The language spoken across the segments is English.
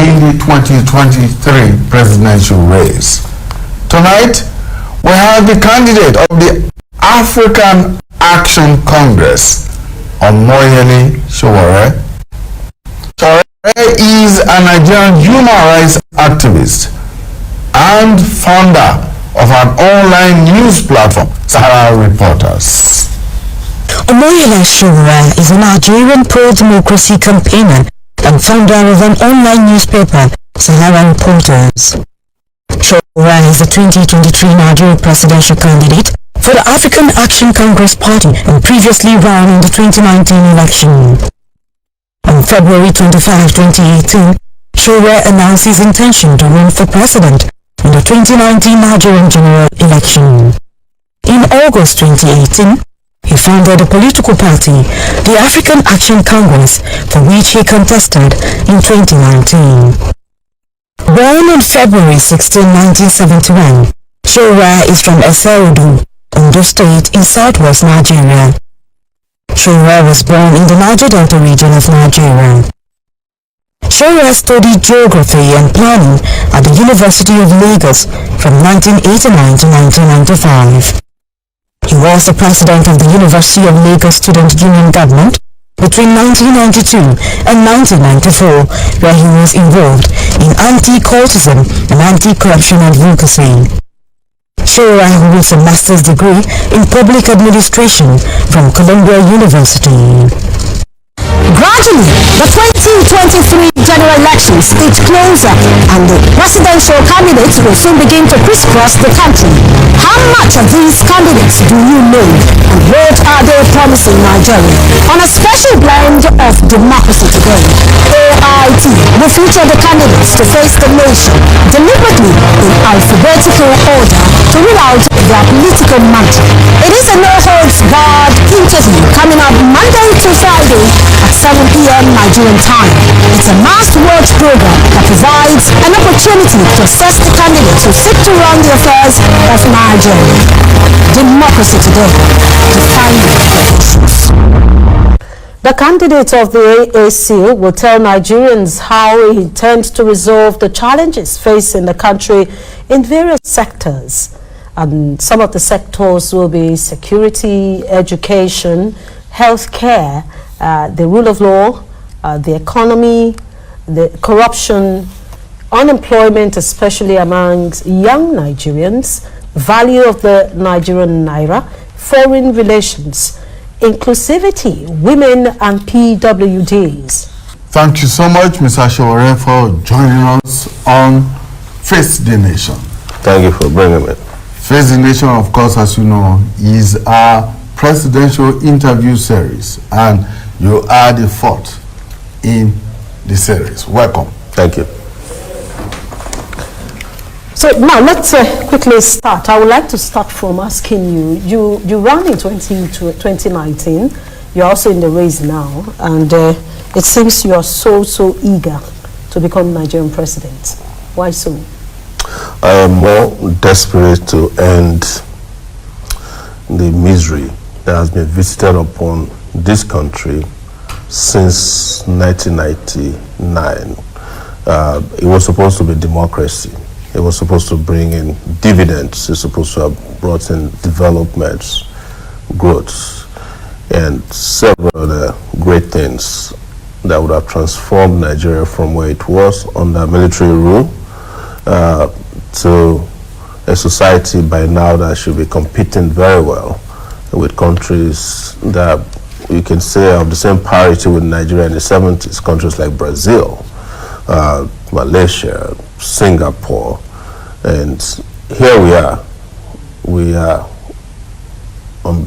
in the 2023 presidential race. Tonight, we have the candidate of the African Action Congress, Omoyele Sowore. Sowore is a Nigerian human rights activist and founder of an online news platform, Sahara Reporters. Omoyele Sowore is a Nigerian pro-democracy campaigner and founder of an online newspaper, Sahara Reporters. Sowore is the 2023 Nigerian presidential candidate for the African Action Congress Party and previously ran in the 2019 election. On February 25, 2018, Sowore announced his intention to run for president in the 2019 Nigerian general election. In August 2018, he founded a political party, the African Action Congress, for which he contested in 2019. Born on February 16, 1971, Sowore is from Eseodo, Ondo State in southwest Nigeria. Sowore was born in the Niger Delta region of Nigeria. Sowore studied geography and planning at the University of Lagos from 1989 to 1995. He was the president of the University of Lagos Student Union Government between 1992 and 1994, where he was involved in anti-cultism and anti-corruption advocacy. Sowore holds a master's degree in public administration from Columbia University. Gradually, the 2023 general elections inch closer and the presidential candidates will soon begin to crisscross the country. How much of these candidates do you know and what are they promising Nigeria? On a special blend of democracy today, AIT will feature the candidates to face the nation deliberately in alphabetical order to rule out their political mantra. It is a no-holds-barred interview coming up Monday to Friday at 7 p.m. Nigerian time. It's a must-watch program that provides an opportunity to assess the candidates who seek to run the affairs of Nigeria. Democracy Today. Defining elections. The candidate of the AAC will tell Nigerians how he intends to resolve the challenges facing the country in various sectors. And some of the sectors will be security, education, healthcare, the rule of law, the economy, the corruption, unemployment, especially amongst young Nigerians, value of the Nigerian naira, foreign relations, inclusivity, women and PWDs. Thank you so much, Mr. Sowore, for joining us on Face the Nation. Thank you for bringing me. Face the Nation, of course, as you know, is our presidential interview series, and you are the fourth in the series. Welcome. Thank you. So now let's quickly start. I would like to start from asking you ran in 2019. You're also in the race now, and it seems you are so eager to become Nigerian president. Why so? I am more desperate to end the misery that has been visited upon this country since 1999. It was supposed to be democracy. It was supposed to bring in dividends. It's supposed to have brought in developments, growth, and several other great things that would have transformed Nigeria from where it was under military rule to a society by now that should be competing very well with countries that you can say are of the same parity with Nigeria in the 70s, countries like Brazil, Malaysia, Singapore, and here we are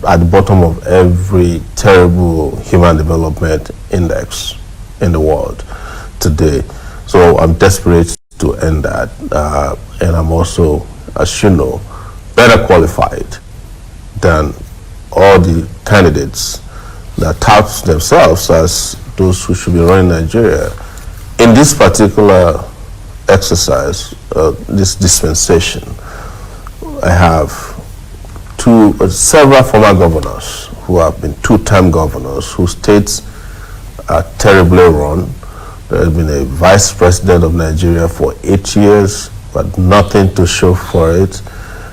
at the bottom of every terrible human development index in the world today. So I'm desperate to end that, and I'm also, as you know, better qualified than all the candidates that tout themselves as those who should be running Nigeria. In this particular exercise, this dispensation, I have several former governors who have been two-term governors whose states are terribly run There has been a vice president of Nigeria for 8 years, but nothing to show for it,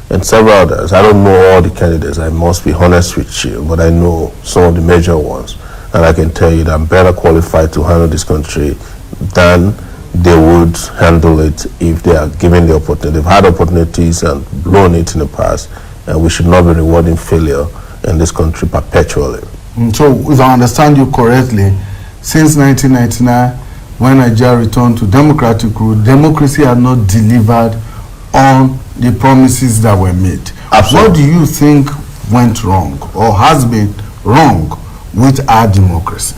and several others. I don't know all the candidates, I must be honest with you, but I know some of the major ones, and I can tell you that I'm better qualified to handle this country than they would handle it if they are given the opportunity. They've had opportunities and blown it in the past, and we should not be rewarding failure in this country perpetually. So, if I understand you correctly, since 1999, when Nigeria returned to democratic rule, democracy had not delivered on the promises that were made. Absolutely. What do you think went wrong or has been wrong with our democracy?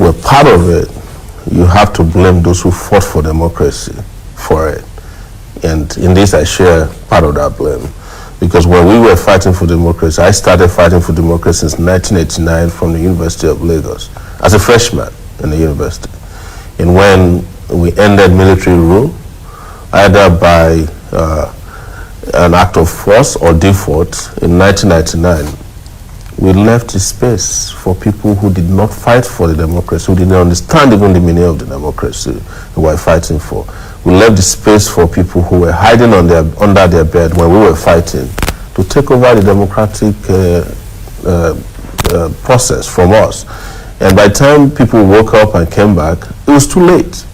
Well, part of it, you have to blame those who fought for democracy for it. And in this, I share part of that blame. Because when we were fighting for democracy, I started fighting for democracy since 1989 from the University of Lagos as a freshman in the university. And when we ended military rule, either by an act of force or default in 1999, we left the space for people who did not fight for the democracy, who didn't understand even the meaning of the democracy we were fighting for. We left the space for people who were hiding under their bed when we were fighting to take over the democratic process from us. And by the time people woke up and came back, it was too late.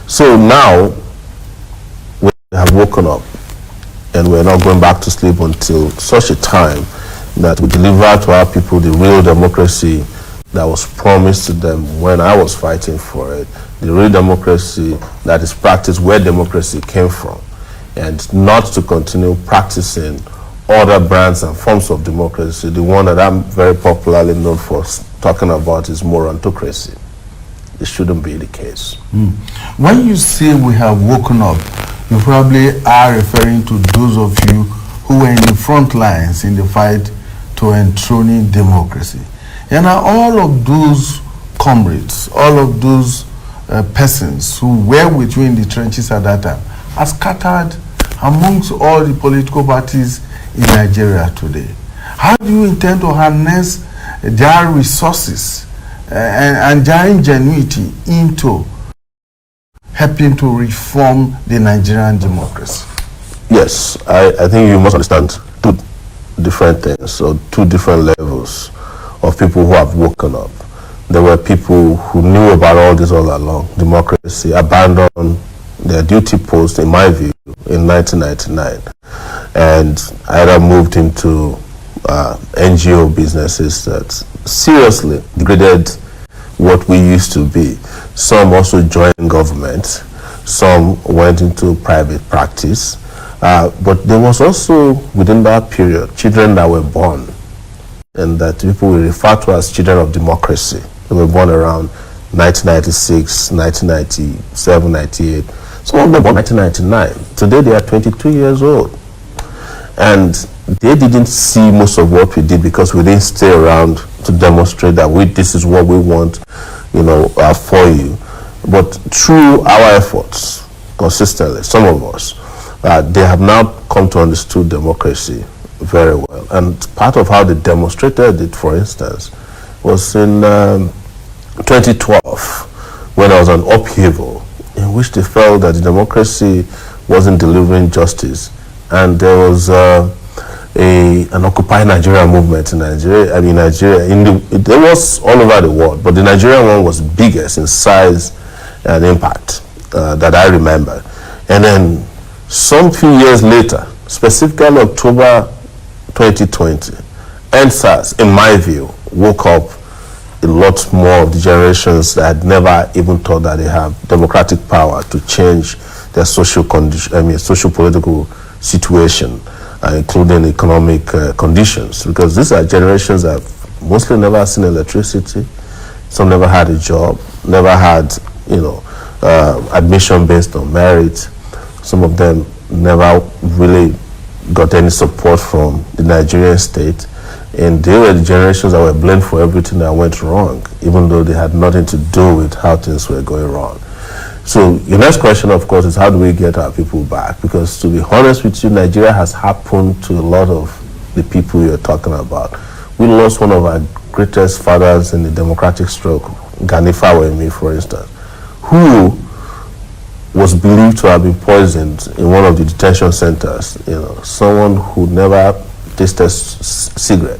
So now we have woken up and we're not going back to sleep until such a time that we deliver to our people the real democracy that was promised to them when I was fighting for it, the real democracy that is practiced where democracy came from, and not to continue practicing other brands and forms of democracy. The one that I'm very popularly known for talking about is morantocracy. It shouldn't be the case. When you say we have woken up, you probably are referring to those of you who were in the front lines in the fight to enthroning democracy. And now all of those comrades, all of those persons who were with you in the trenches at that time are scattered amongst all the political parties in Nigeria today. How do you intend to harness their resources and their ingenuity into helping to reform the Nigerian democracy? Yes, I think you must understand two different things, or two different levels of people who have woken up. There were people who knew about all this all along. Democracy abandoned their duty post, in my view, in 1999, and either moved into NGO businesses that seriously degraded what we used to be. Some also joined government. Some went into private practice. But there was also, within that period, children that were born, and that people will refer to as children of democracy. They were born around 1996, 1997, 98. Some of them born 1999. Today they are 22 years old. And they didn't see most of what we did because we didn't stay around to demonstrate that this is what we want, for you. But through our efforts, consistently, some of us, they have now come to understand democracy very well. And part of how they demonstrated it, for instance, was in 2012, when there was an upheaval in which they felt that the democracy wasn't delivering justice. And there was an Occupy Nigeria movement in Nigeria. There was all over the world, but the Nigerian one was biggest in size and impact that I remember. And then some few years later, specifically October 2020, NSAS, in my view, woke up a lot more of the generations that had never even thought that they have democratic power to change their social political situation, including economic conditions. Because these are generations that have mostly never seen electricity, some never had a job, never had, admission based on merit. Some of them never really got any support from the Nigerian state, and they were the generations that were blamed for everything that went wrong, even though they had nothing to do with how things were going wrong. So your next question, of course, is how do we get our people back? Because to be honest with you, Nigeria has happened to a lot of the people you're talking about. We lost one of our greatest fathers in the democratic stroke, Ganifa Wemi, for instance. who was believed to have been poisoned in one of the detention centers. You know, someone who never tasted cigarette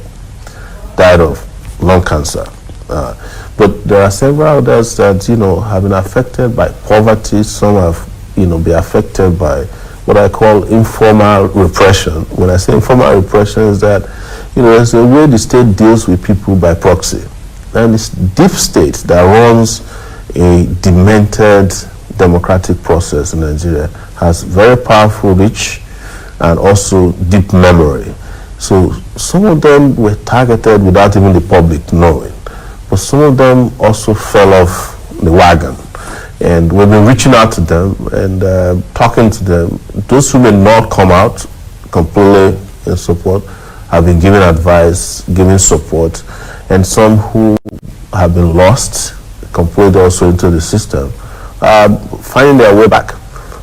died of lung cancer. But there are several others that, you know, have been affected by poverty. Some have, you know, been affected by what I call informal repression. When I say informal repression, is that, you know, there's a way the state deals with people by proxy. And this deep state that runs a demented democratic process in Nigeria has very powerful reach and also deep memory. So some of them were targeted without even the public knowing. But some of them also fell off the wagon. And we've been reaching out to them and talking to them. Those who may not come out completely in support have been giving advice, giving support, and some who have been lost completely also into the system, finding their way back.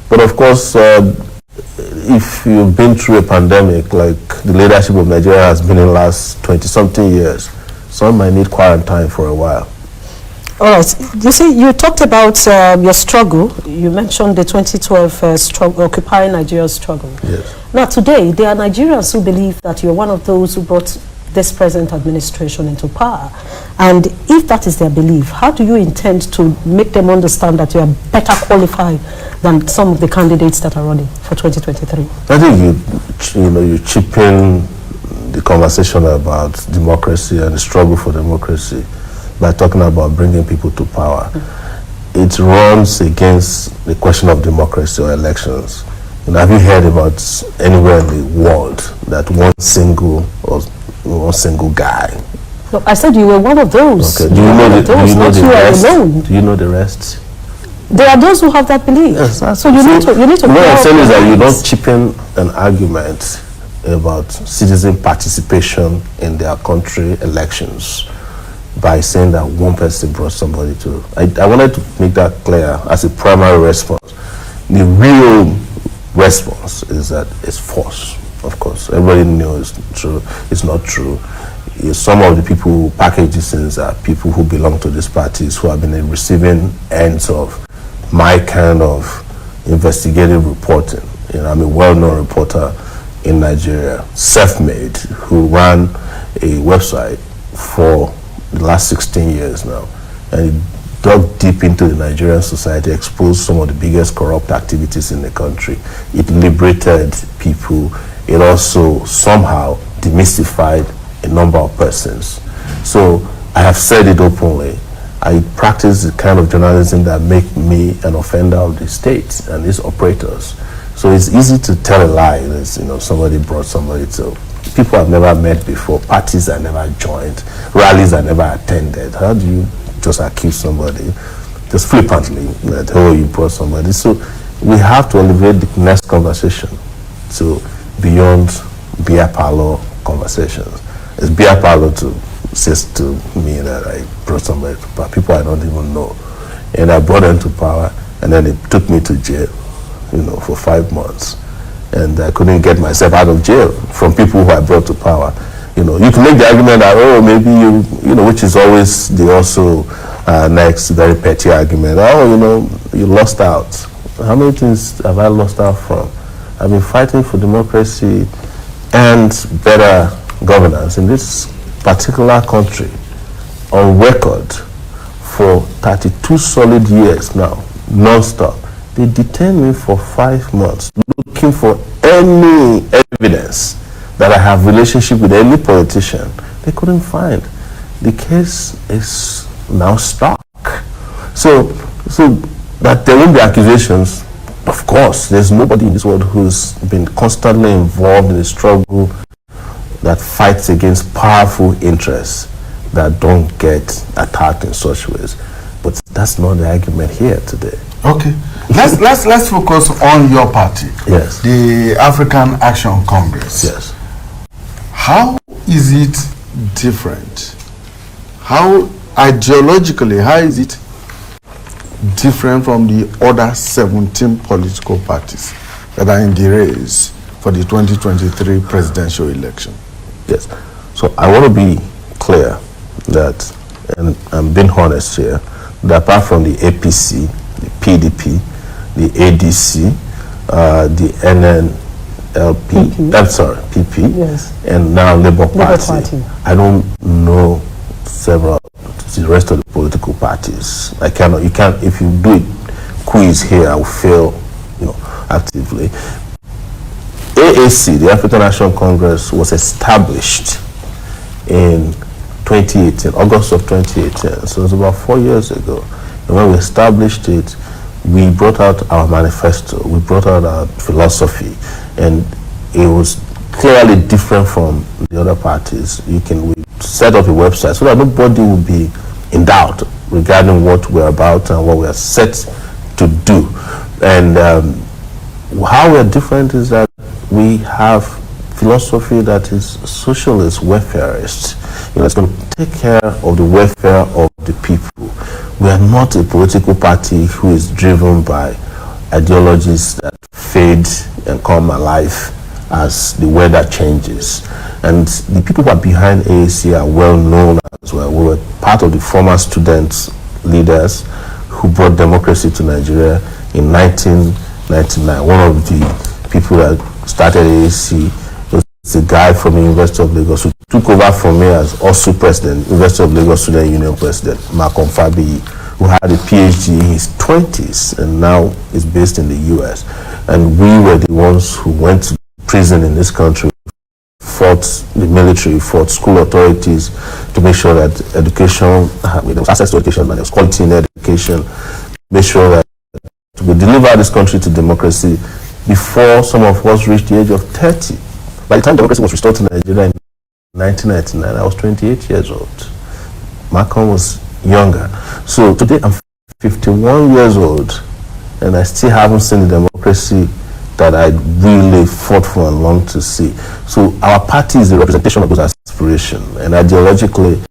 But of course, if you've been through a pandemic like the leadership of Nigeria has been in the last 20-something years, some might need quarantine for a while. All right. You see, you talked about your struggle. You mentioned the 2012 struggle, Occupy Nigeria struggle. Yes. Now, today, there are Nigerians who believe that you're one of those who brought this present administration into power. And if that is their belief, how do you intend to make them understand that you are better qualified than some of the candidates that are running for 2023? I think you chip in the conversation about democracy and the struggle for democracy by talking about bringing people to power. It runs against the question of democracy or elections. And have you heard about anywhere in the world that one single guy? No, I said you were one of those. Okay. Do you know the rest? Alone. Do you know the rest? There are those who have that belief. Yes, so you need to. What I'm saying is that you don't chip in an argument about citizen participation in their country elections by saying that one person brought somebody to. I wanted to make that clear as a primary response. The real response is that it's false. Of course, everybody knows it's true. It's not true. Some of the people who package these things are people who belong to these parties who have been in receiving ends of my kind of investigative reporting. You know, I'm a well-known reporter in Nigeria, self-made, who ran a website for the last 16 years now, and it dug deep into the Nigerian society, exposed some of the biggest corrupt activities in the country. It liberated people. It also somehow demystified a number of persons. So I have said it openly. I practice the kind of journalism that make me an offender of the state and its operators. So it's easy to tell a lie. It's, you know, somebody brought somebody to. People I've never met before, parties I never joined, rallies I never attended. How do you just accuse somebody just flippantly that, oh, you brought somebody? So we have to elevate the next conversation to beyond beer parlor conversations. It's beer parlor to say to me that I brought somebody to power, people I don't even know. And I brought them to power, and then it took me to jail, you know, for 5 months. And I couldn't get myself out of jail from people who I brought to power. You know, you can make the argument that, oh, maybe you know, which is always the also next very petty argument. Oh, you know, you lost out. How many things have I lost out from? I've been fighting for democracy and better governance in this particular country on record for 32 solid years now, non-stop. They detained me for 5 months looking for any evidence that I have relationship with any politician. They couldn't find. The case is now stuck. So that there won't be accusations. Of course, there's nobody in this world who's been constantly involved in a struggle that fights against powerful interests that don't get attacked in such ways. But that's not the argument here today. Okay. Let's focus on your party. Yes. The African Action Congress. Yes. How is it different? How ideologically, how is it different from the other 17 political parties that are in the race for the 2023 presidential election? Yes. So I want to be clear that, and I'm being honest here, that apart from the APC, PDP, the ADC, the NNLP, I'm sorry, PP, Yes. and now Labour Labour Party. Party. I don't know the rest of the political parties. I cannot, you can't, if you do a quiz here, I will fail, actively. AAC, the African National Congress, was established in 2018, August of 2018, so it was about 4 years ago. And when we established it, we brought out our manifesto, we brought out our philosophy, and it was clearly different from the other parties. We set up a website so that nobody will be in doubt regarding what we're about and what we're set to do. And how we're different is that we have philosophy that is socialist, welfareist. It's going to take care of the welfare of the people. We are not a political party who is driven by ideologies that fade and come alive as the weather changes. And the people who are behind AAC are well known as well. We were part of the former student leaders who brought democracy to Nigeria in 1999. One of the people that started AAC was a guy from the University of Lagos who took over from me as also president, University of Lagos Student Union president, Malcolm Fabiyi, who had a PhD in his 20s and now is based in the US. And we were the ones who went to prison in this country, fought the military, fought school authorities to make sure that education, there was access to education and there was quality in education, make sure that we deliver this country to democracy before some of us reached the age of 30. By the time democracy was restored to Nigeria in 1999, I was 28 years old. Malcolm was younger. So today I'm 51 years old and I still haven't seen the democracy that I really fought for and longed to see. So our party is a representation of those aspirations, and ideologically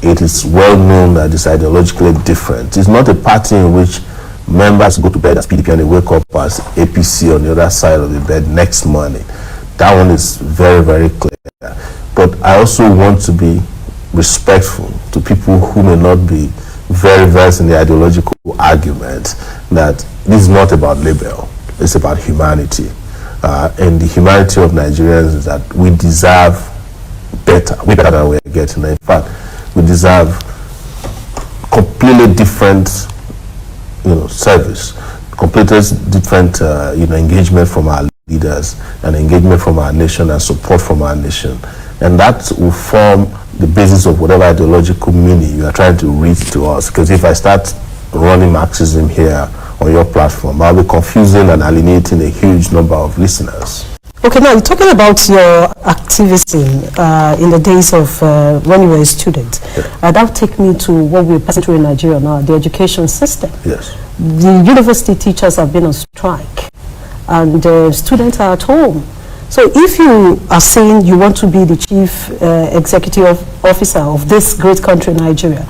it is well known that it's ideologically different. It's not a party in which members go to bed as PDP and they wake up as APC on the other side of the bed next morning. That one is very, very clear. But I also want to be respectful to people who may not be very versed in the ideological argument that this is not about label, it's about humanity. And the humanity of Nigerians is that we deserve better, way better than we're getting. In fact, we deserve completely different service, completely different engagement from our leaders and engagement from our nation and support from our nation. And that will form the basis of whatever ideological meaning you are trying to read to us. Because if I start running Marxism here on your platform, I'll be confusing and alienating a huge number of listeners. Okay, now you're talking about your activism in the days of when you were a student. Yeah. That will take me to what we're passing through in Nigeria now, the education system. Yes. The university teachers have been on strike and students are at home. So if you are saying you want to be the chief executive officer of this great country, Nigeria,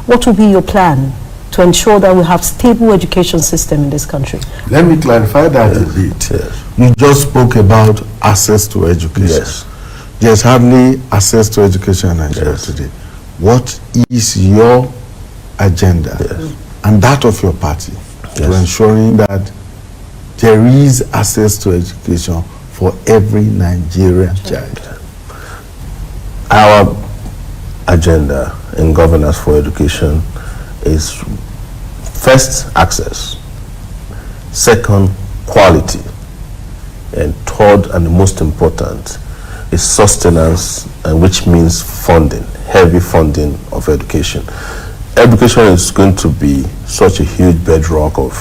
what will be your plan to ensure that we have stable education system in this country? Let me clarify that a bit. Yes. You just spoke about access to education. Yes. There's hardly access to education in Nigeria today. What is your agenda and that of your party to ensuring that there is access to education for every Nigerian child? Our agenda in governance for education is first, access, second, quality, and third, and the most important, is sustenance, and which means funding, heavy funding of education. Education is going to be such a huge bedrock of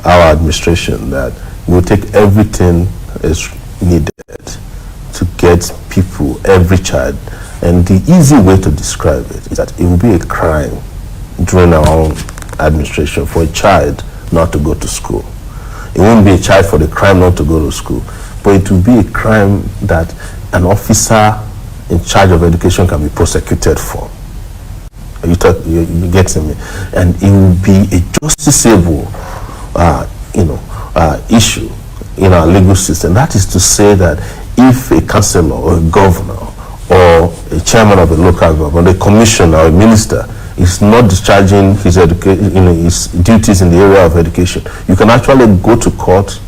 our administration that we'll take everything is needed to get people, every child. And the easy way to describe it is that it will be a crime during our own administration for a child not to go to school. It won't be a child for the crime not to go to school, but it will be a crime that an officer in charge of education can be prosecuted for. You getting me? And it will be a justiciable issue in our legal system. That is to say that if a councillor or a governor or a chairman of a local government, a commissioner or a minister is not discharging his his duties in the area of education, you can actually go to court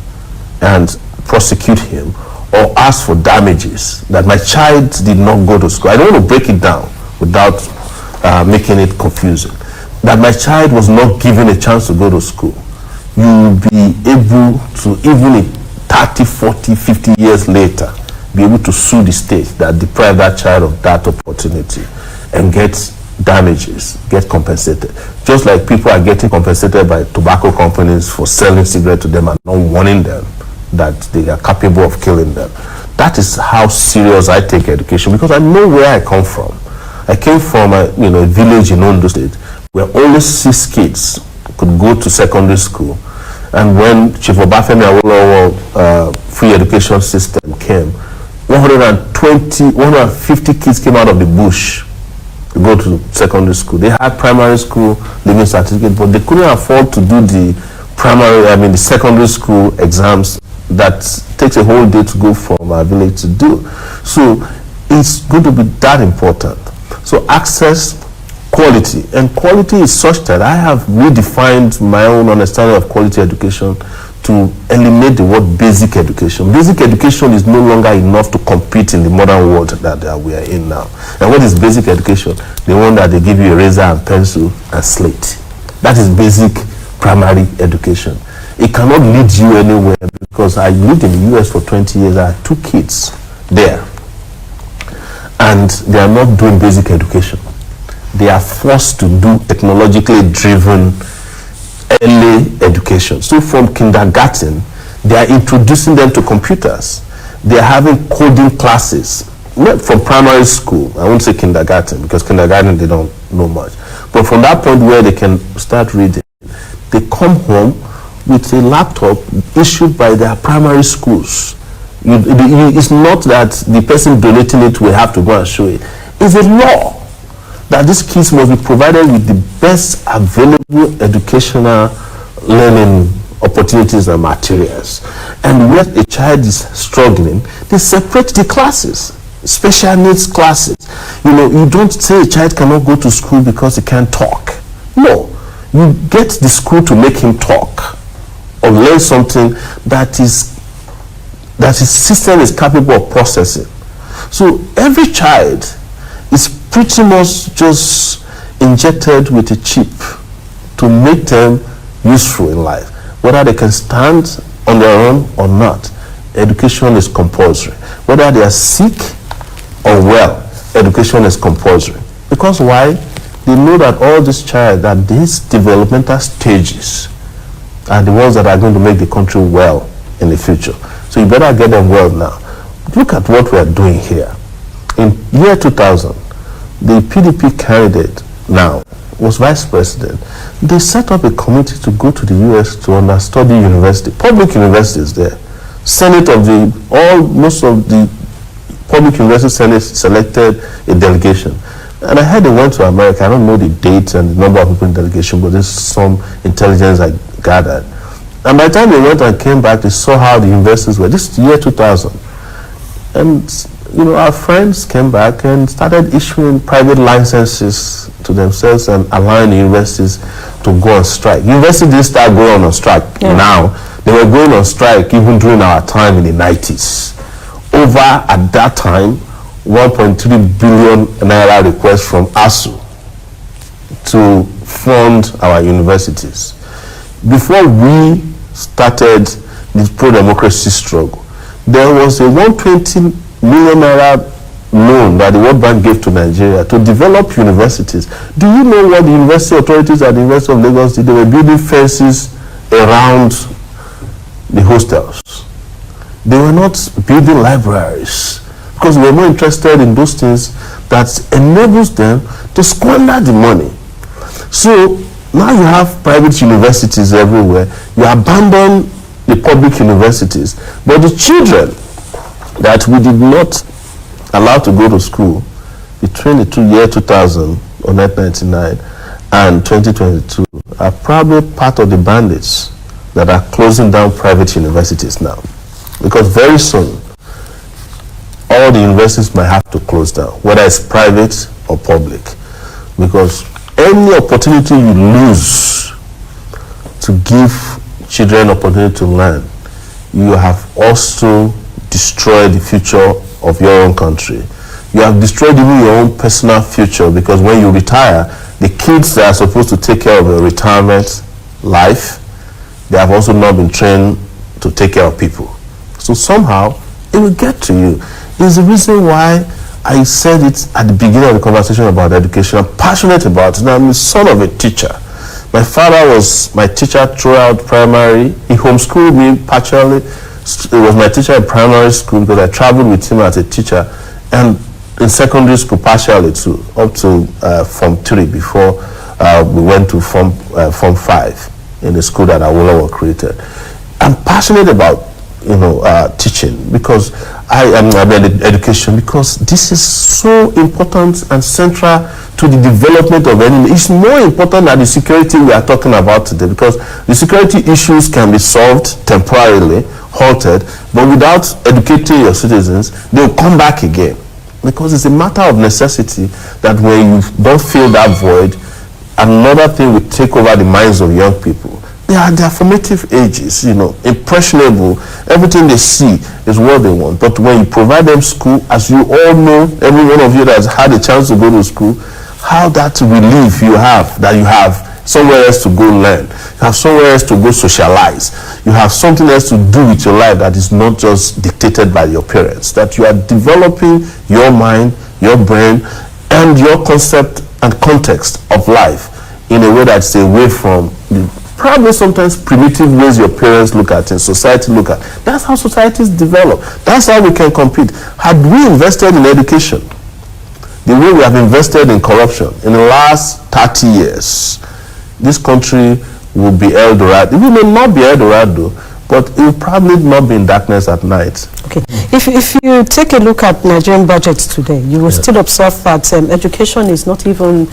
and prosecute him or ask for damages that my child did not go to school. I don't want to break it down without making it confusing. That my child was not given a chance to go to school. You will be able to, even 30, 40, 50 years later, be able to sue the state that deprived that child of that opportunity and get damages, get compensated. Just like people are getting compensated by tobacco companies for selling cigarettes to them and not warning them that they are capable of killing them. That is how serious I take education, because I know where I come from. I came from a village in Ondo State where only 6 kids could go to secondary school. And when Chief Obafemi Awolowo free education system came, 150 kids came out of the bush to go to secondary school. They had primary school living certificate, but they couldn't afford to do the the secondary school exams that takes a whole day to go from our village to do. So it's going to be that important. So access, quality, and quality is such that I have redefined my own understanding of quality education to eliminate the word basic education. Basic education is no longer enough to compete in the modern world that we are in now. And what is basic education? The one that they give you a razor and pencil and slate. That is basic primary education. It cannot lead you anywhere, because I lived in the US for 20 years. I had 2 kids there, and they are not doing basic education. They are forced to do technologically driven early education. So from kindergarten, they are introducing them to computers. They are having coding classes. Not from primary school, I won't say kindergarten, because kindergarten they don't know much. But from that point where they can start reading, they come home with a laptop issued by their primary schools. It's not that the person donating it will have to go and show it. It's a law that these kids must be provided with the best available educational learning opportunities and materials. And when a child is struggling, they separate the classes, special needs classes. You don't say a child cannot go to school because he can't talk. No, you get the school to make him talk or learn something that his system is capable of processing. So every child is pretty much just injected with a chip to make them useful in life. Whether they can stand on their own or not, education is compulsory. Whether they are sick or well, education is compulsory. Because why? They know that all these developmental stages are the ones that are going to make the country well in the future. So you better get them well now. Look at what we are doing here. In year 2000, the PDP candidate now was vice president. They set up a committee to go to the US to understudy university, public universities there. Most of the public university senate selected a delegation. And I heard they went to America. I don't know the dates and the number of people in delegation, but there's some intelligence I gathered. And by the time they went and came back, they saw how the universities were. This is year 2000. And our friends came back and started issuing private licenses to themselves and allowing the universities to go on strike. Universities didn't start going on strike now. They were going on strike even during our time in the 90s. Over, at that time, 1.3 billion naira request from ASU to fund our universities. Before we started this pro-democracy struggle, there was a 120 million naira loan that the World Bank gave to Nigeria to develop universities. Do you know what the university authorities at the University of Lagos did? They were building fences around the hostels. They were not building libraries, because they were more interested in those things that enables them to squander the money. So now you have private universities everywhere. You abandon the public universities, but the children that we did not allow to go to school between the year 2000 or 1999 and 2022 are probably part of the bandits that are closing down private universities now. Because very soon, all the universities might have to close down, whether it's private or public. Because any opportunity you lose to give children opportunity to learn, you have also destroyed the future of your own country. You have destroyed even your own personal future, because when you retire, the kids that are supposed to take care of your retirement life, they have also not been trained to take care of people. So somehow it will get to you. There's a reason why I said it at the beginning of the conversation about education. I'm passionate about it. Now, I'm the son of a teacher. My father was my teacher throughout primary. He homeschooled me partially. He was my teacher in primary school because I traveled with him as a teacher, and in secondary school partially too, up to Form 3 before we went to Form 5 in the school that Awolowo created. I'm passionate about teaching, because I am about education, because this is so important and central to the development of any. It's more important than the security we are talking about today, because the security issues can be solved temporarily, halted, but without educating your citizens, they'll come back again. Because it's a matter of necessity that when you don't fill that void, another thing will take over the minds of young people. They are their formative ages, impressionable. Everything they see is what they want. But when you provide them school, as you all know, every one of you that has had a chance to go to school, how that relief you have somewhere else to go learn. You have somewhere else to go socialize. You have something else to do with your life that is not just dictated by your parents. That you are developing your mind, your brain, and your concept and context of life in a way that's away from the probably sometimes primitive ways your parents look at and society look at. That's how societies develop. That's how we can compete. Had we invested in education the way we have invested in corruption in the last 30 years, this country will be El Dorado. It may not be El Dorado, but it will probably not be in darkness at night. Okay. If you take a look at Nigerian budgets today, you will still observe that education is not even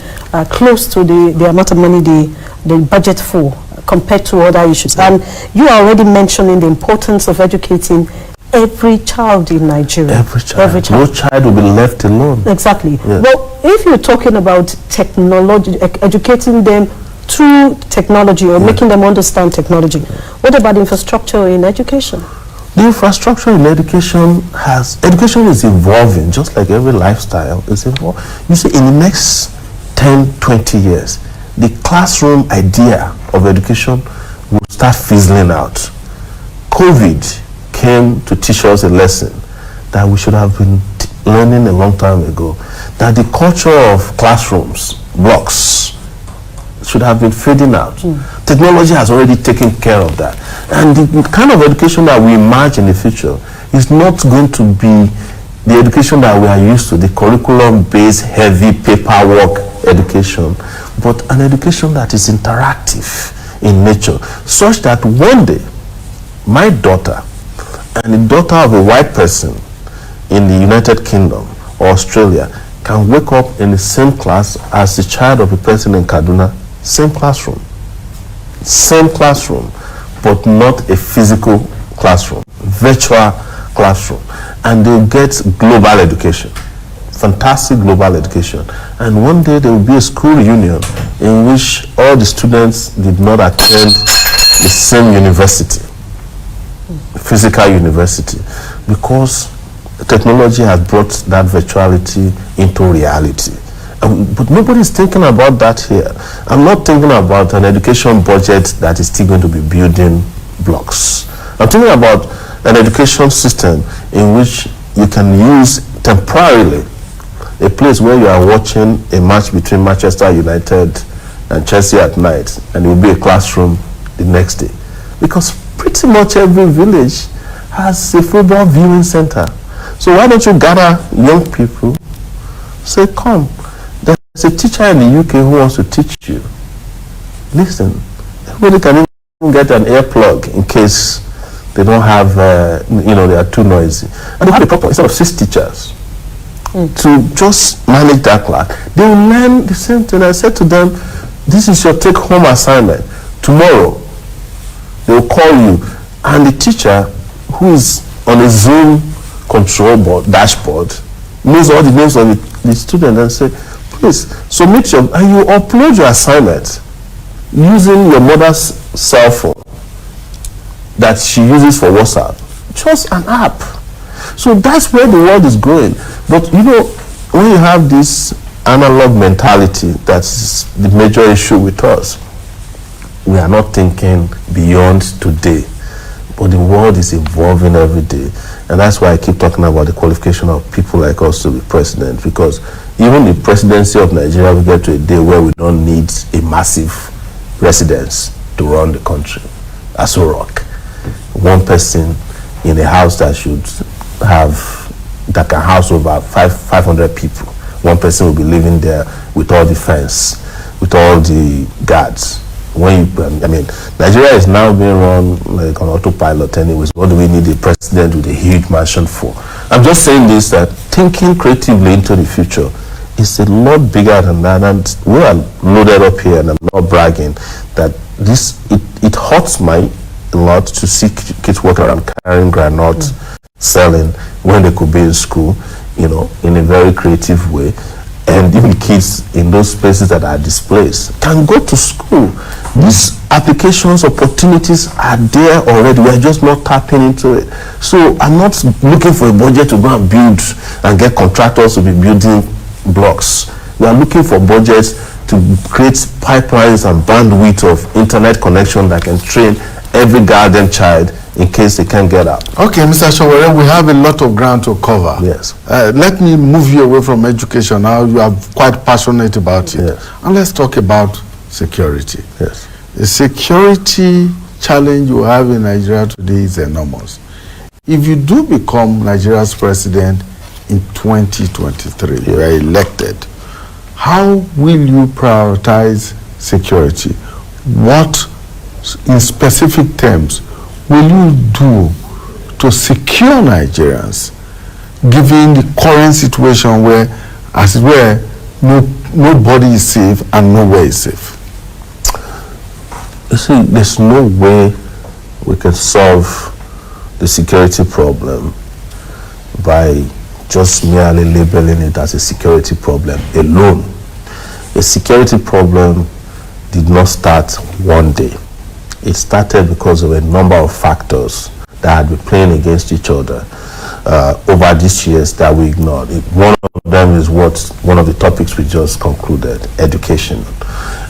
close to the amount of money the budget for compared to other issues. And you are already mentioning the importance of educating every child in Nigeria. Every child. No child will be left alone. Exactly. Yeah. Well, if you're talking about technology, educating them through technology or making them understand technology, what about infrastructure in education? The infrastructure in education is evolving, just like every lifestyle is evolving. You see, in the next 10, 20 years, the classroom idea of education will start fizzling out. COVID came to teach us a lesson that we should have been learning a long time ago, that the culture of classrooms, blocks, should have been fading out. Technology has already taken care of that. And the kind of education that we imagine in the future is not going to be the education that we are used to, the curriculum-based, heavy paperwork education, but an education that is interactive in nature, such that one day, my daughter and the daughter of a white person in the United Kingdom or Australia can wake up in the same class as the child of a person in Kaduna. Same classroom, but not a physical classroom, virtual classroom, and they'll get global education, fantastic global education. And one day there will be a school reunion in which all the students did not attend the same university, physical university, because technology has brought that virtuality into reality. But nobody's thinking about that here. I'm not thinking about an education budget that is still going to be building blocks. I'm thinking about an education system in which you can use temporarily a place where you are watching a match between Manchester United and Chelsea at night, and it will be a classroom the next day. Because pretty much every village has a football viewing center. So why don't you gather young people, say, come, there's a teacher in the UK who wants to teach you. Listen, everybody can even get an earplug in case they don't have, they are too noisy. And they have a proper, instead of 6 teachers, to just manage that class. They will learn the same thing. I said to them, this is your take-home assignment. Tomorrow, they will call you, and the teacher who is on a Zoom control board, dashboard, knows all the names of the student and say, please submit and you upload your assignment using your mother's cell phone that she uses for WhatsApp. Just an app. So that's where the world is going. But you know, when you have this analog mentality, that's the major issue with us. We are not thinking beyond today, but the world is evolving every day. And that's why I keep talking about the qualification of people like us to be president, because even the presidency of Nigeria will get to a day where we don't need a massive residence to run the country. As a rock. One person in a house that can house over 500 people. One person will be living there with all the fence, with all the guards. Nigeria is now being run like on autopilot anyways. What do we need a president with a huge mansion for? I'm just saying this, that thinking creatively into the future is a lot bigger than that, and we are loaded up here, and I'm not bragging, that it hurts my a lot to see kids walking around carrying granola, selling when they could be in school, you know, in a very creative way. And even kids in those places that are displaced can go to school. These applications, opportunities are there already. We are just not tapping into it. So I'm not looking for a budget to go and build and get contractors to be building blocks. We are looking for budgets to create pipelines and bandwidth of internet connection that can train every garden child in case they can't get out. Okay, Mr. Sowore, we have a lot of ground to cover. Yes. Let me move you away from education now. You are quite passionate about it. Yes. And let's talk about security. Yes. The security challenge you have in Nigeria today is enormous. If you do become Nigeria's president in 2023, you are elected, how will you prioritize security? What, in specific terms, will you do to secure Nigerians, given the current situation where, as it were, nobody is safe and nowhere is safe? You see, there's no way we can solve the security problem by just merely labeling it as a security problem alone. A security problem did not start one day. It started because of a number of factors that had been playing against each other over these years that we ignored. One of them is one of the topics we just concluded, education.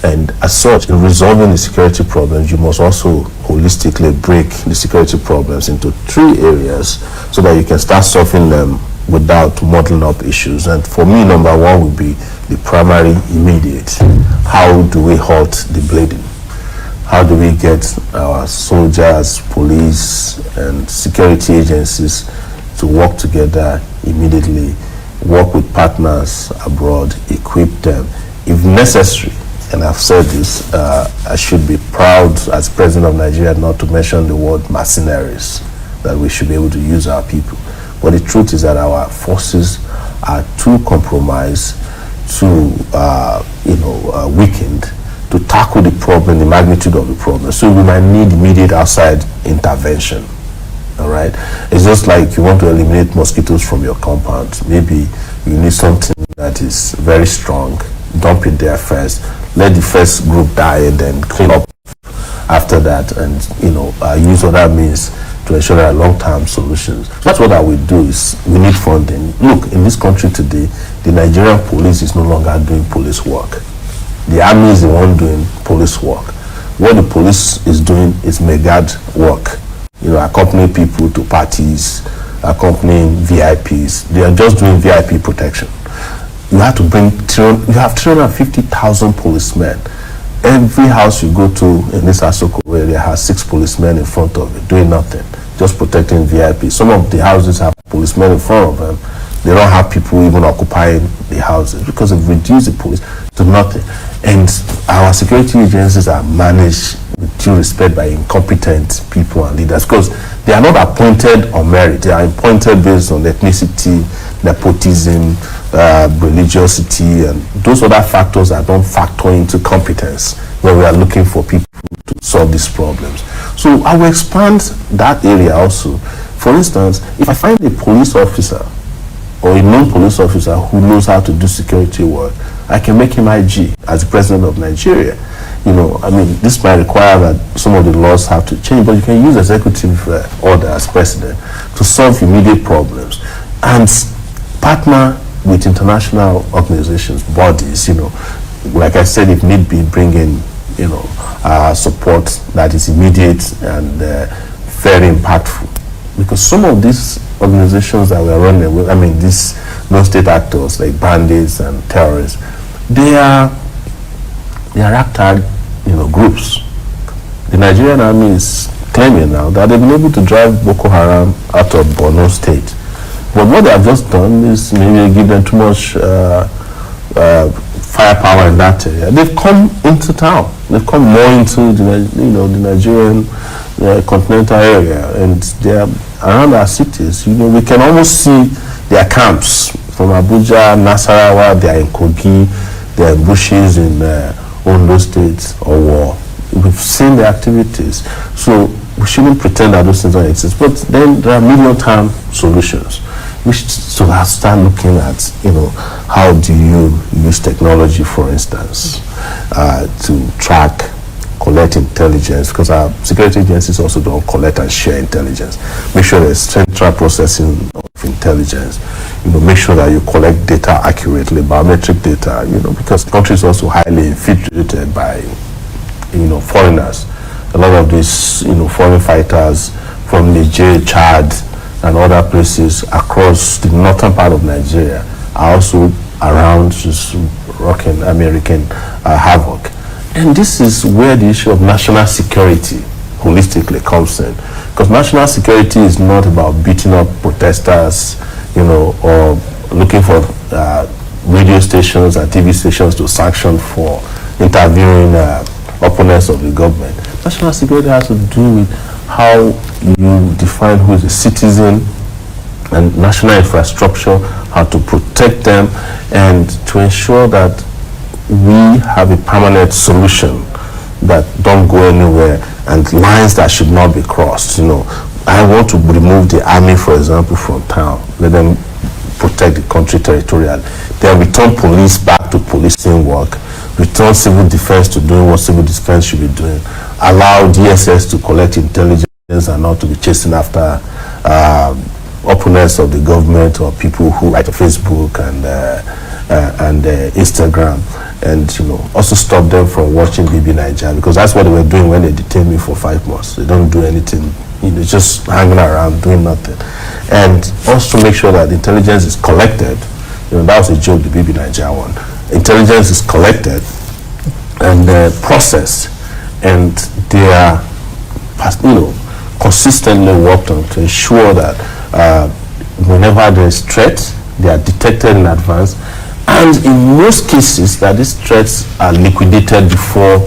And as such, in resolving the security problems, you must also holistically break the security problems into 3 areas so that you can start solving them without muddling up issues. And for me, number 1 would be the primary immediate. How do we halt the bleeding? How do we get our soldiers, police, and security agencies to work together immediately, work with partners abroad, equip them, if necessary? And I've said this, I should be proud as President of Nigeria not to mention the word mercenaries, that we should be able to use our people. But the truth is that our forces are too compromised, too weakened to tackle the problem, the magnitude of the problem. So we might need immediate outside intervention. All right? It's just like you want to eliminate mosquitoes from your compound. Maybe you need something that is very strong. Dump it there first. Let the first group die and then clean up after that, and use other means to ensure there are long-term solutions. That's what I will do. Is we need funding. Look, in this country today, the Nigerian police is no longer doing police work. The army is the one doing police work. What the police is doing is megad work. Accompanying people to parties, accompanying VIPs. They are just doing VIP protection. You have to you have 350,000 policemen. Every house you go to in this Asoko area has 6 policemen in front of it, doing nothing, just protecting VIPs. Some of the houses have policemen in front of them. They don't have people even occupying the houses because they've reduced the police to nothing. And our security agencies are managed with due respect by incompetent people and leaders, because they are not appointed on merit. They are appointed based on ethnicity, nepotism, religiosity, and those other factors that don't factor into competence when we are looking for people to solve these problems. So I will expand that area also. For instance, if I find a police officer or a non-police officer who knows how to do security work, I can make him IG as the president of Nigeria. I mean, this might require that some of the laws have to change, but you can use executive order as president to solve immediate problems and partner with international organizations, bodies, like I said, if need be, bring in, support that is immediate and very impactful. Because some of these organizations that we're running with, I mean, these non-state actors like bandits and terrorists, they are ragtag, groups. The Nigerian army is claiming now that they've been able to drive Boko Haram out of Borno State. But what they have just done is maybe give them too much firepower in that area. They've come into town. They've come more into the Nigerian continental area, and they are around our cities. We can almost see their camps from Abuja, Nasarawa. They are in Kogi, they are in bushes in Ondo State or War. We've seen the activities, so we shouldn't pretend that those things don't exist. But then there are medium-term solutions. We should start looking at, how do you use technology, for instance, to track, collect intelligence, because our security agencies also don't collect and share intelligence. Make sure there's central processing of intelligence. Make sure that you collect data accurately, biometric data, because the country is also highly infiltrated by, foreigners. A lot of these, foreign fighters from Niger, Chad, and other places across the northern part of Nigeria are also around, just rocking American havoc. And this is where the issue of national security holistically comes in. Because national security is not about beating up protesters, or looking for radio stations and TV stations to sanction for interviewing opponents of the government. National security has to do with how you define who is a citizen and national infrastructure, how to protect them, and to ensure that we have a permanent solution that don't go anywhere and lines that should not be crossed. I want to remove the army, for example, from town, let them protect the country territorially, then return police back to policing work, return civil defense to doing what civil defense should be doing, allow DSS to collect intelligence and not to be chasing after opponents of the government or people who write on Facebook and Instagram, and also stop them from watching BB Nigeria, because that's what they were doing when they detained me for 5 months. They don't do anything, just hanging around doing nothing. And also make sure that intelligence is collected. That was a joke, the BB Nigeria one. Intelligence is collected and processed, and they are, consistently worked on to ensure that whenever there is threat, they are detected in advance, and in most cases that these threats are liquidated before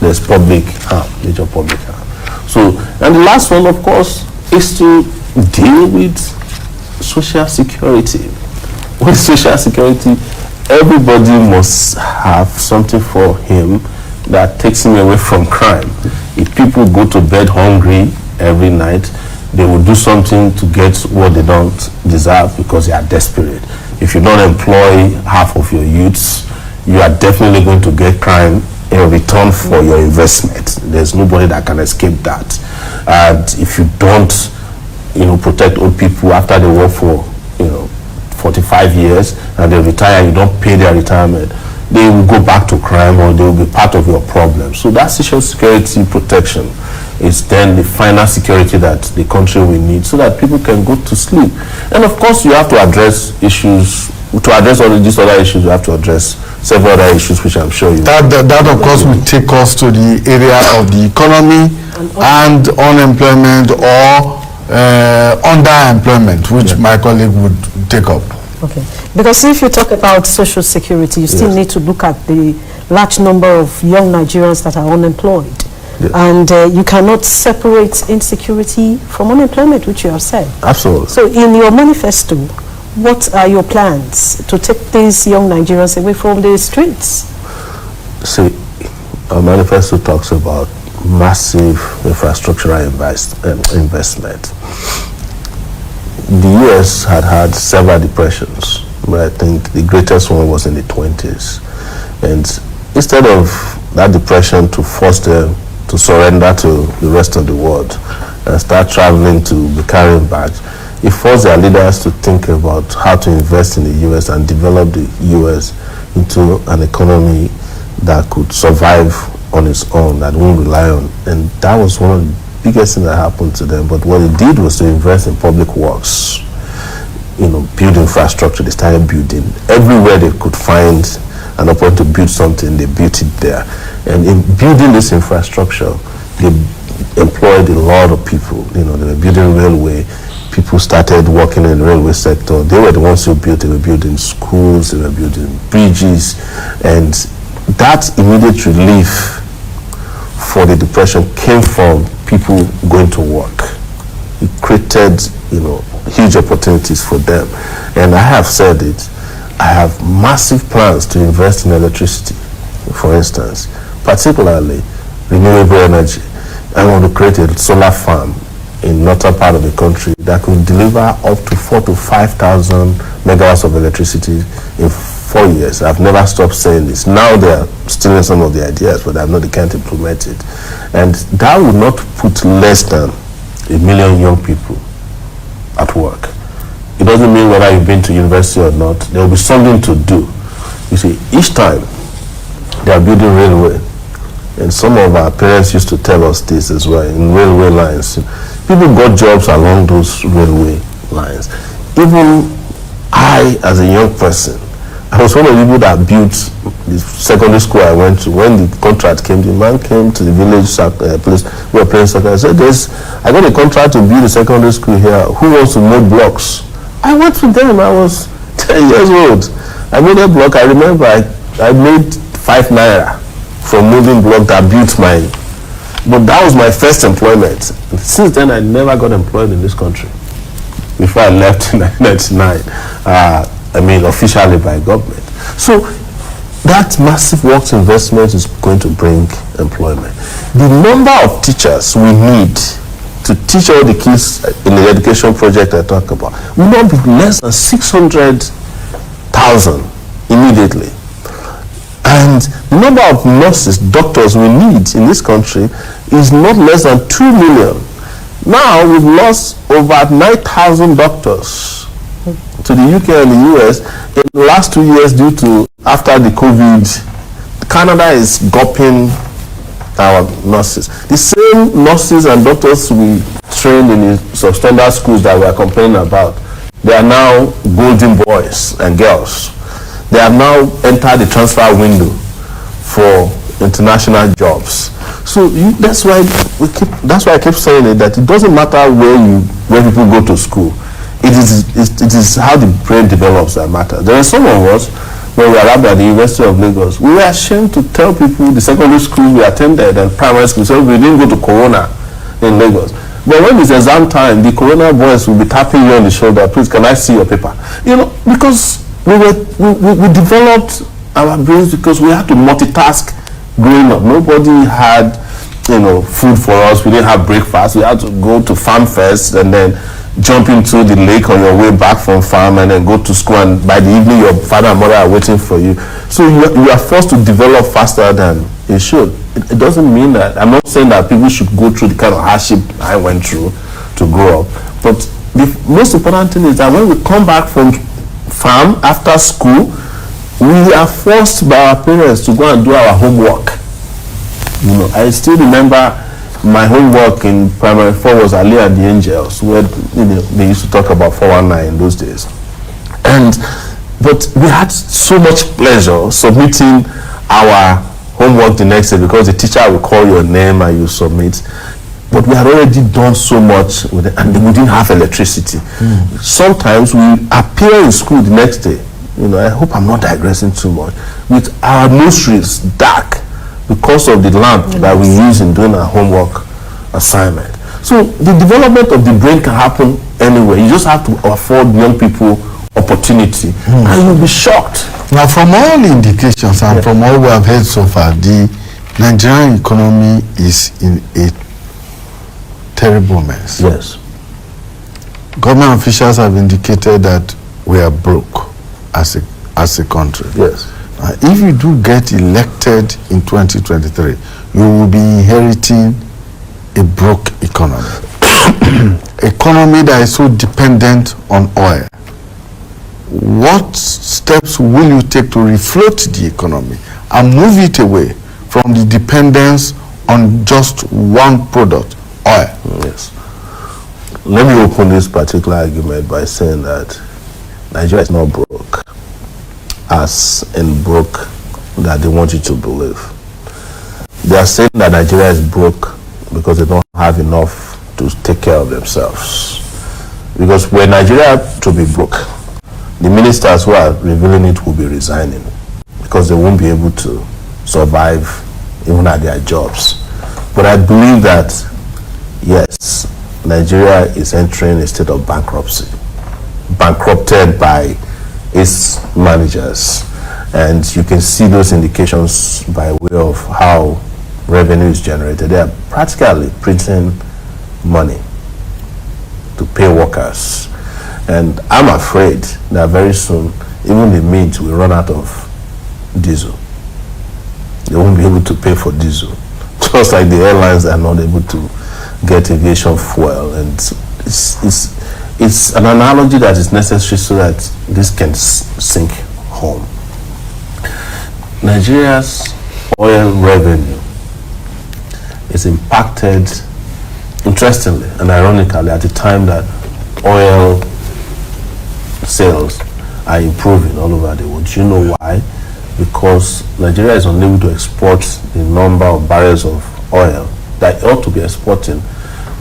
there's public harm, major public harm. So, and the last one, of course, is to deal with social security. With social security, everybody must have something for him that takes him away from crime. If people go to bed hungry every night, they will do something to get what they don't deserve because they are desperate. If you don't employ half of your youths, you are definitely going to get crime in return for your investment. There's nobody that can escape that. And if you don't, protect old people after they work for, 45 years and they retire, you don't pay their retirement, they will go back to crime, or they will be part of your problem. So that social security protection is then the final security that the country will need, so that people can go to sleep. And of course, you have to address issues. To address all these other issues, you have to address several other issues, which I'm sure you. That of course will take us to the area of the economy and unemployment or underemployment, which my colleague would take up. Okay, because if you talk about social security, you still need to look at the large number of young Nigerians that are unemployed. Yes. And you cannot separate insecurity from unemployment, which you have said. Absolutely. So in your manifesto, what are your plans to take these young Nigerians away from the streets? See, our manifesto talks about massive infrastructural investment. The U.S. had several depressions but I think the greatest one was in the 20s. And instead of that depression to force them to surrender to the rest of the world and start traveling to be carrying bags, it forced their leaders to think about how to invest in the U.S. and develop the U.S. into an economy that could survive on its own, that won't rely on. And that was one of the biggest things that happened to them. But what it did was to invest in public works, build infrastructure. They started building everywhere they could find an opportunity to build something. They built it there, and in building this infrastructure, they employed a lot of people. They were building railway. People started working in the railway sector. They were the ones who built. They were building schools. They were building bridges, and that immediate relief for the depression came from people going to work. It created, huge opportunities for them. And I have said it, I have massive plans to invest in electricity, for instance, particularly renewable energy. I want to create a solar farm in northern part of the country that could deliver up to 4,000 to 5,000 megawatts of electricity in 4 years. I've never stopped saying this. Now they're stealing some of the ideas, but they can't implement it. And that would not put less than 1 million young people at work. It doesn't mean whether you've been to university or not. There will be something to do. You see, each time they are building railway, and some of our parents used to tell us this as well, in railway lines, people got jobs along those railway lines. Even I, as a young person, I was one of the people that built the secondary school I went to. When the contract came, the man came to the village place we were playing soccer. I said, I got a contract to build a secondary school here. Who wants to mold blocks? I went to them. I was 10 years old. I made a block. I remember I made 5 naira from moving block that built my. But that was my first employment. And since then, I never got employed in this country. Before I left in 1999. Officially by government. So that massive works investment is going to bring employment. The number of teachers we need to teach all the kids in the education project I talk about will not be less than 600,000 immediately. And the number of nurses, doctors we need in this country is not less than 2 million. Now we've lost over 9,000 doctors to the UK and the US in the last 2 years due to after the COVID. Canada is gulping our nurses. The same nurses and doctors we trained in the substandard schools that we are complaining about, they are now golden boys and girls. They have now entered the transfer window for international jobs. So that's why I keep saying it, that it doesn't matter where people go to school. It is how the brain develops that matters. There are some of us, when we arrived at the University of Lagos, we were ashamed to tell people the secondary schools we attended and primary schools, so we didn't go to Corona in Lagos. But when it's exam time, the Corona boys will be tapping you on the shoulder, please, can I see your paper? Because we developed our brains because we had to multitask growing up. Nobody had, food for us. We didn't have breakfast. We had to go to farm first and then jump into the lake on your way back from farm and then go to school, and by the evening your father and mother are waiting for you. So you are forced to develop faster than you should. It doesn't mean that, I'm not saying that people should go through the kind of hardship I went through to grow up, but the most important thing is that when we come back from farm after school, we are forced by our parents to go and do our homework. I still remember my homework in primary 4 was Ali and the Angels, where they used to talk about 419 in those days. But we had so much pleasure submitting our homework the next day because the teacher will call your name and you submit. But we had already done so much with it, and we didn't have electricity. Sometimes we appear in school the next day. I hope I'm not digressing too much. With our nostrils dark, because of the lamp that we use in doing our homework assignment. So the development of the brain can happen anywhere. You just have to afford young people opportunity, and you'll be shocked. Now, from all indications and from all we have heard so far, the Nigerian economy is in a terrible mess. Yes. Government officials have indicated that we are broke as a country. Yes. If you do get elected in 2023, you will be inheriting a broke economy. Economy that is so dependent on oil. What steps will you take to refloat the economy and move it away from the dependence on just one product, oil? Yes. Let me open this particular argument by saying that Nigeria is not broke, as in broke that they want you to believe. They are saying that Nigeria is broke because they don't have enough to take care of themselves. Because when Nigeria to be broke, the ministers who are revealing it will be resigning because they won't be able to survive even at their jobs. But I believe that, yes, Nigeria is entering a state of bankruptcy, bankrupted by its managers. And you can see those indications by way of how revenue is generated. They are practically printing money to pay workers. And I'm afraid that very soon, even the mint will run out of diesel. They won't be able to pay for diesel. Just like the airlines are not able to get aviation fuel. And it's an analogy that is necessary so that this can sink home. Nigeria's oil revenue is impacted, interestingly and ironically, at the time that oil sales are improving all over the world. Do you know why? Because Nigeria is unable to export the number of barrels of oil that it ought to be exporting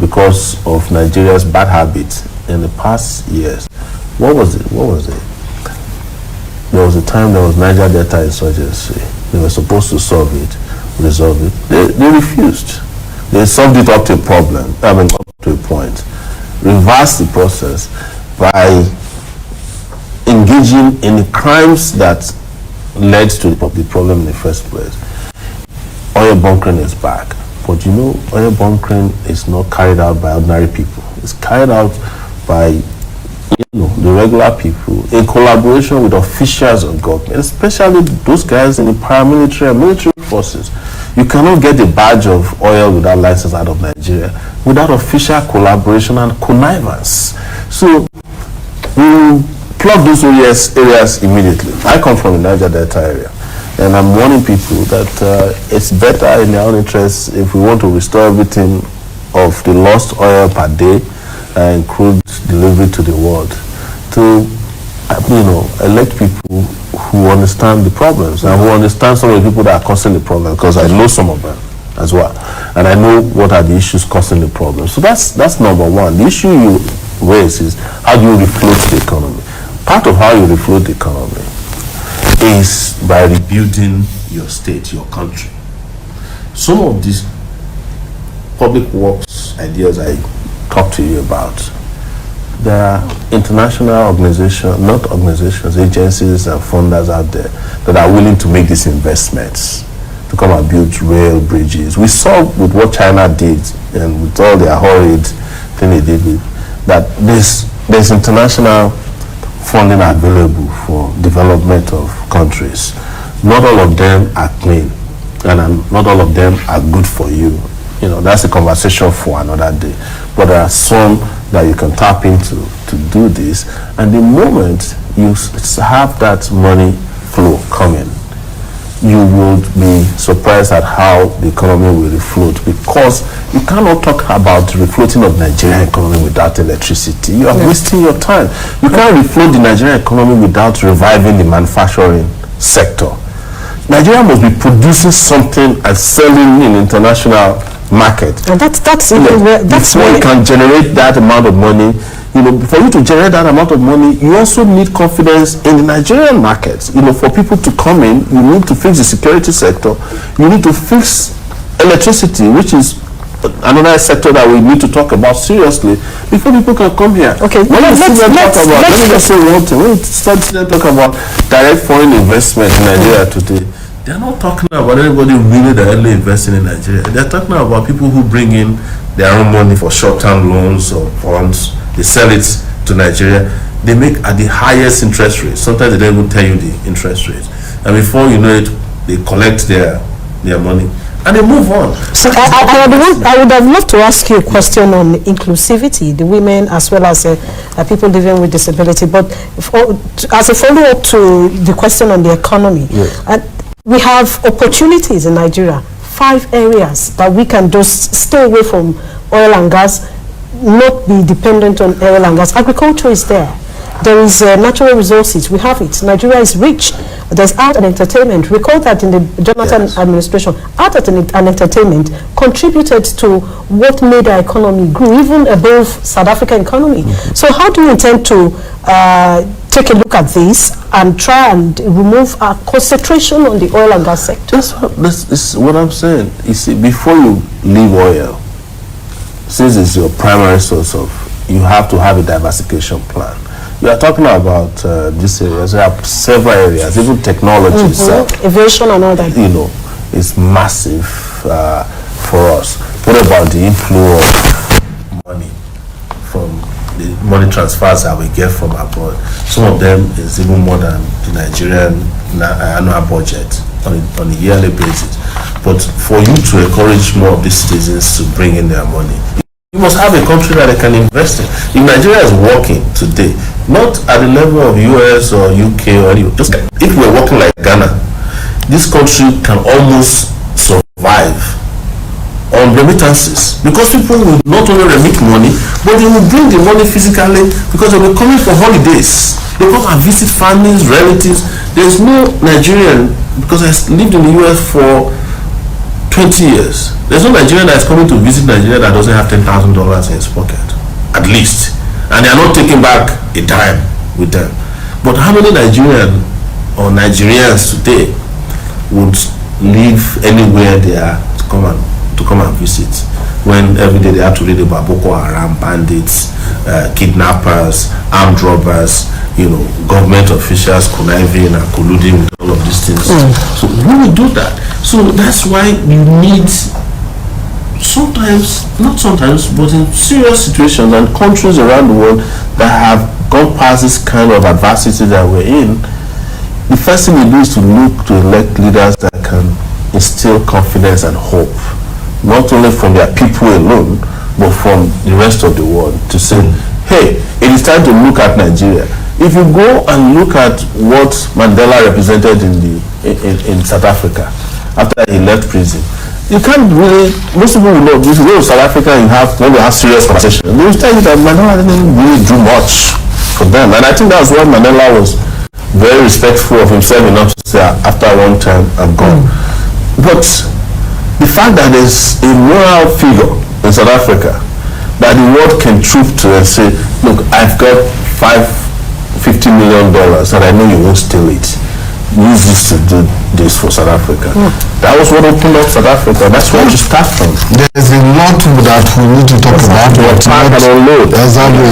because of Nigeria's bad habits in the past years. What was it? There was a time there was Niger Delta insurgency. They were supposed to resolve it. They refused. They solved it up to a problem, up to a point. Reversed the process by engaging in the crimes that led to the problem in the first place. Oil bunkering is back. But you know, oil bunkering is not carried out by ordinary people. It's carried out by the regular people in collaboration with officials of government, especially those guys in the paramilitary and military forces. You cannot get the badge of oil without license out of Nigeria without official collaboration and connivance. So we plug those areas immediately. I come from the Niger Delta area, and I'm warning people that it's better in their own interests if we want to restore everything of the lost oil per day and crude delivery to the world, to elect people who understand the problems and who understand some of the people that are causing the problem, because I know some of them as well, and I know what are the issues causing the problem. So that's number one. The issue you raise is how do you refloat the economy? Part of how you refloat the economy is by rebuilding your state, your country. Some of these public works ideas I talked to you about, there are international agencies and funders out there that are willing to make these investments to come and build rail bridges. We saw with what China did and with all their horrid thing they did with that there's international funding available for development of countries. Not all of them are clean, and not all of them are good for you. That's a conversation for another day. But there are some that you can tap into to do this, and the moment you have that money flow coming, you will be surprised at how the economy will refloat, because you cannot talk about the refloating of the Nigerian economy without electricity. You are wasting your time. You can't refloat the Nigerian economy without reviving the manufacturing sector. Nigeria must be producing something and selling in international market. And that's where you can generate that amount of money. For you to generate that amount of money, you also need confidence in the Nigerian market. For people to come in, you need to fix the security sector. You need to fix electricity, which is another sector that we need to talk about seriously before people can come here. Okay, let me just say one thing. When you start to talk about direct foreign investment in Nigeria today, they're not talking about anybody really directly investing in Nigeria. They're talking about people who bring in their own money for short-term loans or bonds. They sell it to Nigeria. they make at the highest interest rate. Sometimes they don't even tell you the interest rate. And before you know it, they collect their money and they move on. So I would have loved to ask you a question on inclusivity, the women as well as people living with disability. But as a follow-up to the question on the economy, yes. We have opportunities in Nigeria, 5 areas that we can just stay away from oil and gas, not be dependent on oil and gas. Agriculture is there. There is natural resources. We have it. Nigeria is rich. There's art and entertainment. Recall that in the Jonathan administration, art and entertainment contributed to what made our economy grow, even above South African economy. So how do you intend to take a look at this and try and remove our concentration on the oil and gas sector? That's what I'm saying. You see, before you leave oil, since it's your primary source of, you have to have a diversification plan. We are talking about this area. There are several areas, even technology itself. Aviation and all that. You know, it's massive for us. What about the inflow of money from the money transfers that we get from abroad? Some of them is even more than the Nigerian annual budget on a yearly basis. But for you to encourage more of these citizens to bring in their money, you must have a country that they can invest in. If Nigeria is working today, not at the level of US or UK or any, just if we're working like Ghana, this country can almost survive on remittances, because people will not only remit money, but they will bring the money physically, because they will be coming for holidays. They come and visit families, relatives. There's no Nigerian, because I lived in the US for 20 years. There's no Nigerian that's coming to visit Nigeria that doesn't have $10,000 in his pocket, at least. And they are not taking back a dime with them. But how many Nigerians today would live anywhere they are to come and visit, when every day they have to read about Boko Haram, bandits, kidnappers, armed robbers, government officials conniving and colluding with all of these things. So who will do that? So that's why you need not sometimes, but in serious situations and countries around the world that have gone past this kind of adversity that we're in, the first thing we do is to look to elect leaders that can instill confidence and hope, not only from their people alone, but from the rest of the world, to say, hey, it is time to look at Nigeria. If you go and look at what Mandela represented in South Africa after he left prison, you can't really, most people will know, if you go to South Africa and when you have serious conversation, they will tell you that Mandela didn't really do much for them. And I think that's why Mandela was very respectful of himself enough to say, after one time, I'm gone. But the fact that there's a moral figure in South Africa that the world can troop to and say, look, I've got $50 million and I know you won't steal it. Use this to do this for South Africa. That was what opened up South Africa. That's where you start from. There's a lot that we need to talk about. Exactly.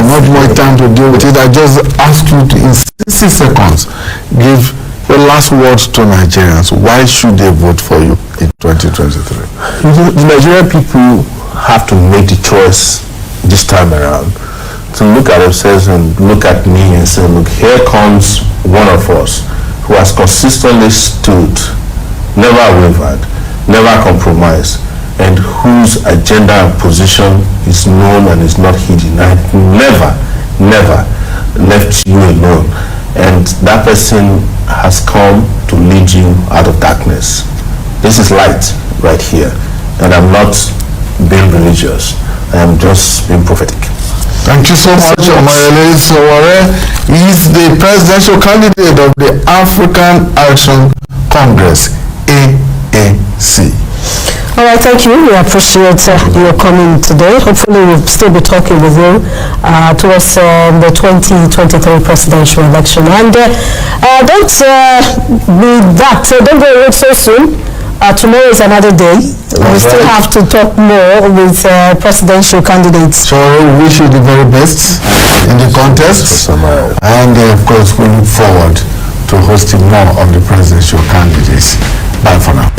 Not more time to deal with it. I just ask you to, in 60 seconds, give your last words to Nigerians. Why should they vote for you in 2023? The Nigerian people have to make the choice this time around to look at themselves and look at me and say, look, here comes one of us who has consistently stood, never wavered, never compromised, and whose agenda and position is known and is not hidden, and never left you alone. And that person has come to lead you out of darkness. This is light right here, and I'm not being religious, I am just being prophetic. Thank you so much, Omoyele Sowore. He is the presidential candidate of the African Action Congress, ANC. All right, thank you. We appreciate your coming today. Hopefully we'll still be talking with you towards the 2023 presidential election. And don't go away so soon. Tomorrow is another day. We still have to talk more with presidential candidates. So we wish you the very best in the contest. And of course, we look forward to hosting more of the presidential candidates. Bye for now.